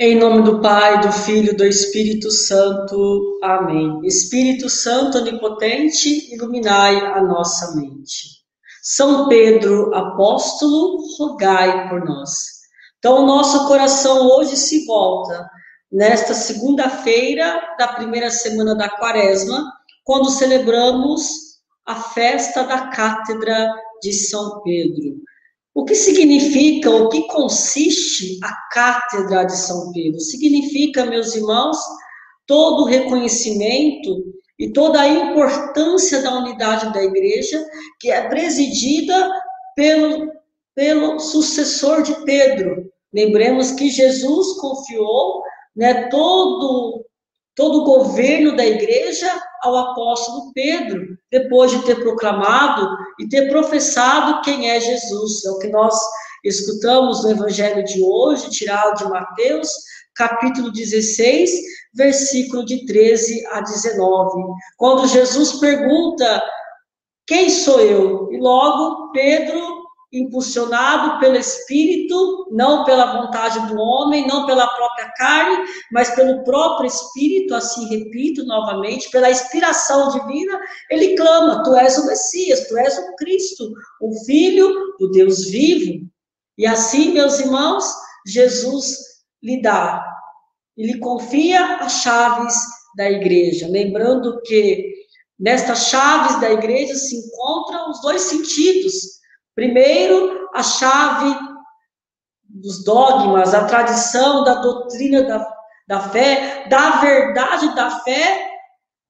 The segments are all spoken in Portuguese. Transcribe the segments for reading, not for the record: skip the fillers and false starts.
Em nome do Pai, do Filho e do Espírito Santo. Amém. Espírito Santo onipotente, iluminai a nossa mente. São Pedro, apóstolo, rogai por nós. Então, o nosso coração hoje se volta, nesta segunda-feira da primeira semana da Quaresma, quando celebramos a festa da Cátedra de São Pedro. O que significa, o que consiste a Cátedra de São Pedro? Significa, meus irmãos, todo o reconhecimento e toda a importância da unidade da Igreja, que é presidida pelo sucessor de Pedro. Lembremos que Jesus confiou, todo o governo da Igreja ao apóstolo Pedro, depois de ter proclamado e ter professado quem é Jesus. É o que nós escutamos no Evangelho de hoje, tirado de Mateus, capítulo 16, versículo de 13 a 19, quando Jesus pergunta: quem sou eu? E logo Pedro, impulsionado pelo Espírito, não pela vontade do homem, não pela própria carne, mas pelo próprio Espírito, assim repito novamente, pela inspiração divina, ele clama: tu és o Messias, tu és o Cristo, o Filho do Deus vivo. E assim, meus irmãos, Jesus lhe dá, e lhe confia as chaves da igreja, lembrando que nestas chaves da igreja se encontram os dois sentidos. Primeiro, a chave dos dogmas, a tradição, da doutrina da fé, da verdade da fé,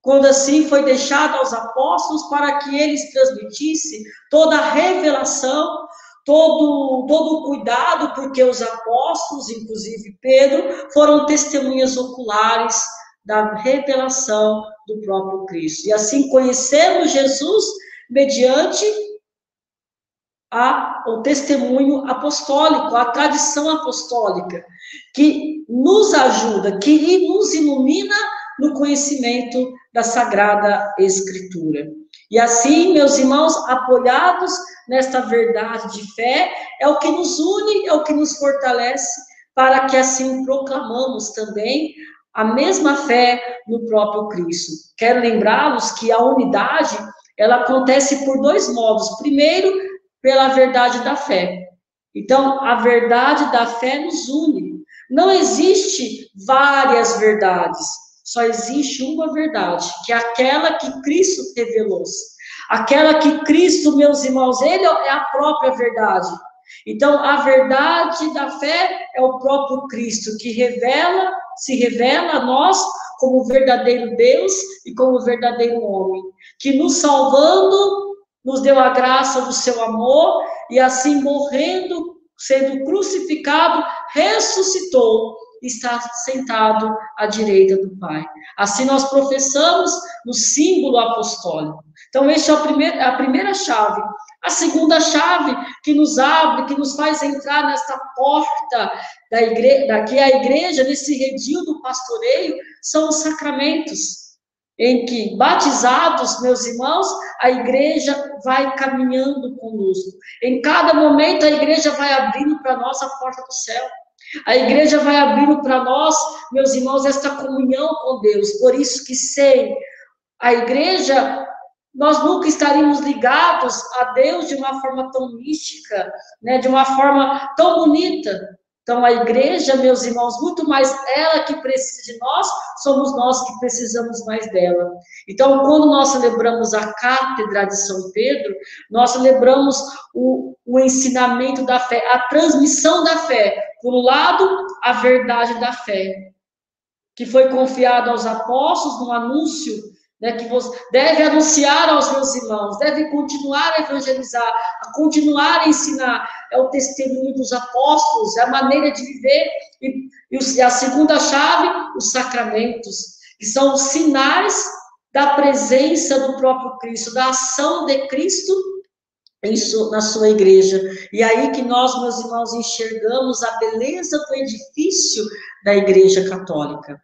quando assim foi deixado aos apóstolos para que eles transmitissem toda a revelação, todo o cuidado, porque os apóstolos, inclusive Pedro, foram testemunhas oculares da revelação do próprio Cristo. E assim conhecemos Jesus mediante o testemunho apostólico, a tradição apostólica, que nos ajuda, que nos ilumina no conhecimento da Sagrada Escritura. E assim, meus irmãos, apoiados nesta verdade de fé, é o que nos une, é o que nos fortalece, para que assim proclamamos também a mesma fé no próprio Cristo. Quero lembrá-los que a unidade, ela acontece por dois modos. Primeiro, pela verdade da fé. Então, a verdade da fé nos une. Não existe várias verdades, só existe uma verdade, que é aquela que Cristo revelou-se. Aquela que Cristo, meus irmãos, ele é a própria verdade. Então, a verdade da fé é o próprio Cristo, que se revela a nós como verdadeiro Deus e como verdadeiro homem, que nos salvando, nos deu a graça do seu amor, e assim morrendo, sendo crucificado, ressuscitou, está sentado à direita do Pai. Assim nós professamos no símbolo apostólico. Então, esta é a primeira chave. A segunda chave que nos abre, que nos faz entrar nesta porta da igreja, que é a igreja, nesse redil do pastoreio, são os sacramentos, em que, batizados, meus irmãos, a igreja vai caminhando conosco. Em cada momento, a igreja vai abrindo para nós a porta do céu. A igreja vai abrindo para nós, meus irmãos, esta comunhão com Deus. Por isso que sem a igreja, nós nunca estaríamos ligados a Deus de uma forma tão mística, né, de uma forma tão bonita. Então, a igreja, meus irmãos, muito mais ela que precisa de nós, somos nós que precisamos mais dela. Então, quando nós celebramos a Cátedra de São Pedro, nós celebramos o ensinamento da fé, a transmissão da fé. Por um lado, a verdade da fé, que foi confiada aos apóstolos no anúncio, né, que você deve anunciar aos meus irmãos, deve continuar a evangelizar, a continuar a ensinar. É o testemunho dos apóstolos, é a maneira de viver. E a segunda chave, os sacramentos, que são os sinais da presença do próprio Cristo, da ação de Cristo na sua igreja. E aí que nós, meus irmãos, enxergamos a beleza do edifício da Igreja Católica.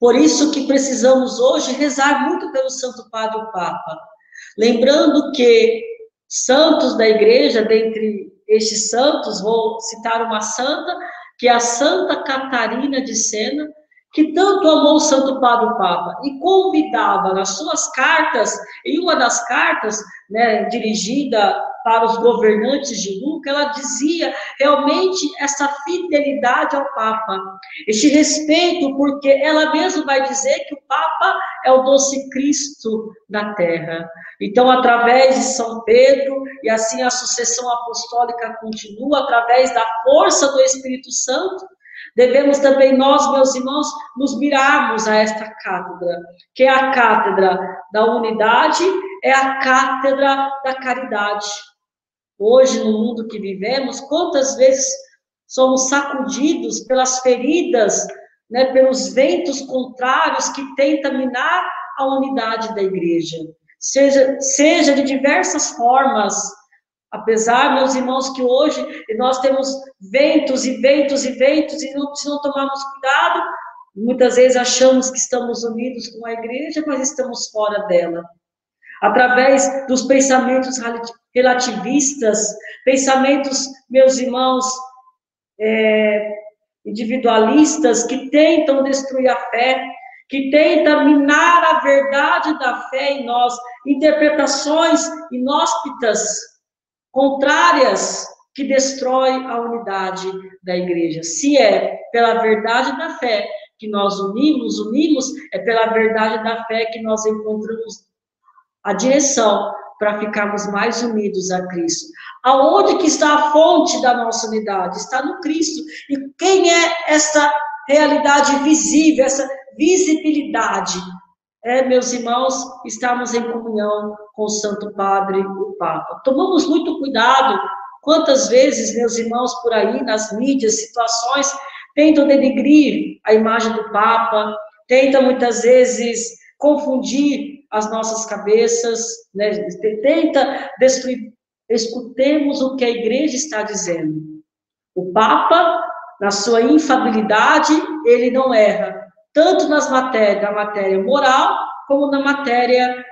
Por isso que precisamos hoje rezar muito pelo Santo Padre o Papa. Lembrando que santos da igreja, dentre estes santos, vou citar uma santa, que é a Santa Catarina de Sena, que tanto amou o Santo Padre o Papa e convidava nas suas cartas, em uma das cartas, né, dirigida para os governantes de Lucca, ela dizia realmente essa fidelidade ao Papa, este respeito, porque ela mesma vai dizer que o Papa é o doce Cristo da terra. Então, através de São Pedro, e assim a sucessão apostólica continua, através da força do Espírito Santo, devemos também nós, meus irmãos, nos mirarmos a esta cátedra, que é a cátedra da unidade, é a cátedra da caridade. Hoje, no mundo que vivemos, quantas vezes somos sacudidos pelas feridas, né, pelos ventos contrários que tentam minar a unidade da igreja, seja de diversas formas. Apesar, meus irmãos, que hoje nós temos ventos e ventos e ventos, e se não tomarmos cuidado, muitas vezes achamos que estamos unidos com a igreja, mas estamos fora dela. Através dos pensamentos relativistas, pensamentos, meus irmãos, individualistas, que tentam destruir a fé, que tentam minar a verdade da fé em nós, interpretações inóspitas, contrárias, que destrói a unidade da igreja. Se é pela verdade da fé que nós unimos, é pela verdade da fé que nós encontramos a direção para ficarmos mais unidos a Cristo. Aonde que está a fonte da nossa unidade? Está no Cristo. E quem é essa realidade visível, essa visibilidade? Meus irmãos, estamos em comunhão com o Santo Padre, o Papa. Tomamos muito cuidado, quantas vezes, meus irmãos, por aí, nas mídias, situações, tentam denegrir a imagem do Papa, tentam muitas vezes confundir as nossas cabeças, né? Tenta destruir. Escutemos o que a igreja está dizendo. O Papa, na sua infabilidade, ele não erra, tanto na matéria moral, como na matéria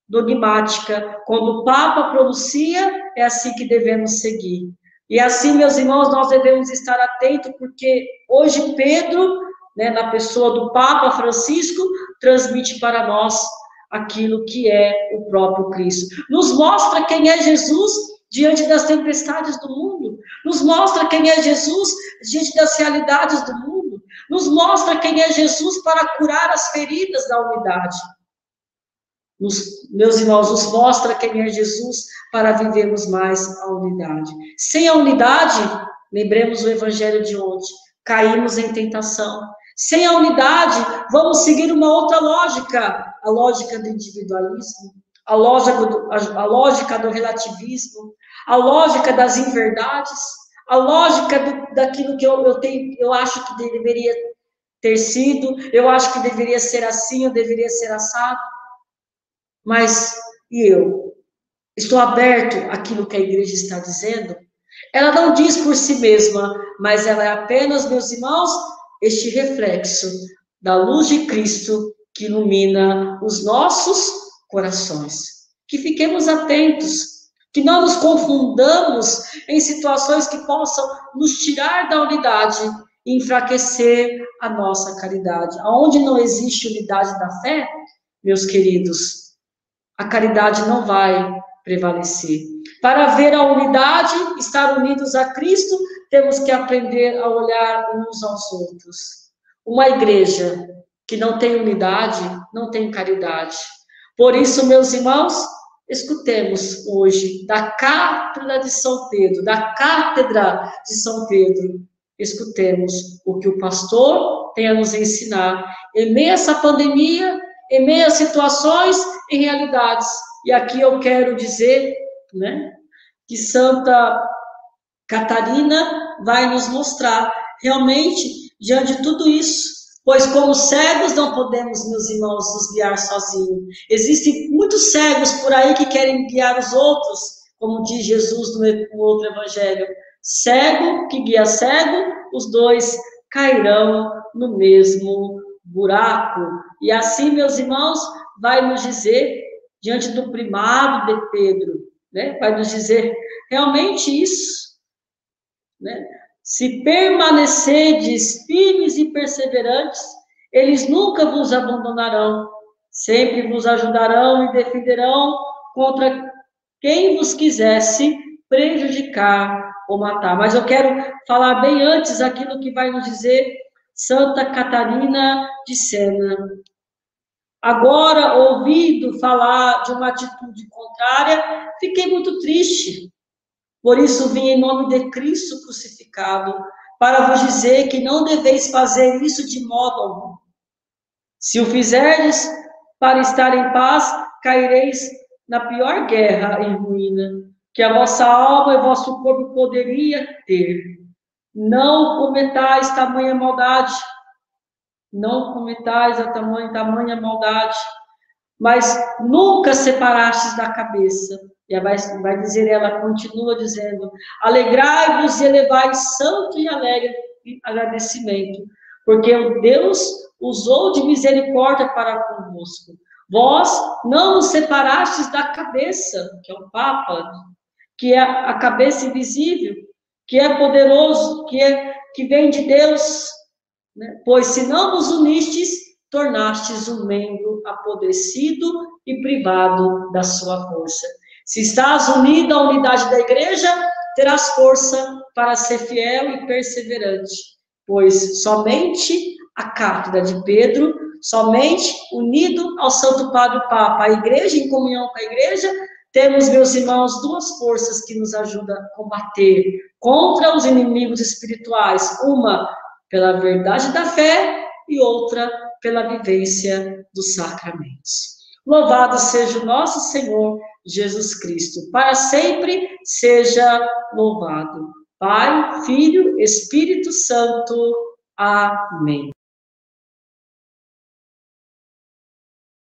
dogmática. Quando o Papa pronuncia, é assim que devemos seguir. E assim, meus irmãos, nós devemos estar atentos, porque hoje Pedro, né, na pessoa do Papa Francisco, transmite para nós aquilo que é o próprio Cristo. Nos mostra quem é Jesus diante das tempestades do mundo, nos mostra quem é Jesus diante das realidades do mundo, nos mostra quem é Jesus para curar as feridas da unidade. Meus irmãos, nos mostra quem é Jesus para vivermos mais a unidade. Sem a unidade, lembremos o evangelho de ontem, caímos em tentação. Sem a unidade, vamos seguir uma outra lógica, a lógica do individualismo, a lógica do relativismo, a lógica das inverdades, a lógica daquilo que eu acho que deveria ter sido, eu acho que deveria ser assim, eu deveria ser assado. Mas, e eu? Estou aberto àquilo que a igreja está dizendo? Ela não diz por si mesma, mas ela é apenas, meus irmãos, este reflexo da luz de Cristo que ilumina os nossos corações. Que fiquemos atentos, que não nos confundamos em situações que possam nos tirar da unidade e enfraquecer a nossa caridade. Aonde não existe unidade da fé, meus queridos, a caridade não vai prevalecer. Para ver a unidade, estar unidos a Cristo, temos que aprender a olhar uns aos outros. Uma igreja que não tem unidade, não tem caridade. Por isso, meus irmãos, escutemos hoje da cátedra de São Pedro, escutemos o que o pastor tem a nos ensinar em meio a essa pandemia, em meio a situações e realidades. E aqui eu quero dizer, né, que Santa Catarina vai nos mostrar realmente diante de tudo isso, pois como cegos não podemos, meus irmãos, nos guiar sozinhos. Existem muitos cegos por aí que querem guiar os outros, como diz Jesus no outro evangelho. Cego que guia cego, os dois cairão no mesmo buraco. E assim, meus irmãos, vai nos dizer, diante do primado de Pedro, né, vai nos dizer realmente isso, né? Se permanecerdes firmes e perseverantes, eles nunca vos abandonarão, sempre vos ajudarão e defenderão contra quem vos quisesse prejudicar ou matar. Mas eu quero falar bem antes aquilo que vai nos dizer Santa Catarina de Sena. Agora, ouvindo falar de uma atitude contrária, fiquei muito triste. Por isso vim em nome de Cristo crucificado, para vos dizer que não deveis fazer isso de modo algum. Se o fizerdes para estar em paz, caireis na pior guerra e ruína que a vossa alma e vosso corpo poderia ter. Não cometais tamanha maldade, não cometais a tamanha maldade, mas nunca separastes da cabeça. E vai dizer, ela continua dizendo, alegrai-vos e elevai santo e alegre agradecimento, porque o Deus usou de misericórdia para convosco. Vós não os separastes da cabeça, que é o Papa, que é a cabeça invisível, que é poderoso, que vem de Deus, né? Pois se não vos unistes, tornastes um membro apodrecido e privado da sua força. Se estás unido à unidade da igreja, terás força para ser fiel e perseverante, pois somente a cátedra de Pedro, somente unido ao Santo Padre Papa, a igreja em comunhão com a igreja, temos, meus irmãos, duas forças que nos ajudam a combater contra os inimigos espirituais, uma pela verdade da fé e outra pela vivência dos sacramentos. Louvado seja o nosso Senhor Jesus Cristo, para sempre seja louvado. Pai, Filho, Espírito Santo. Amém.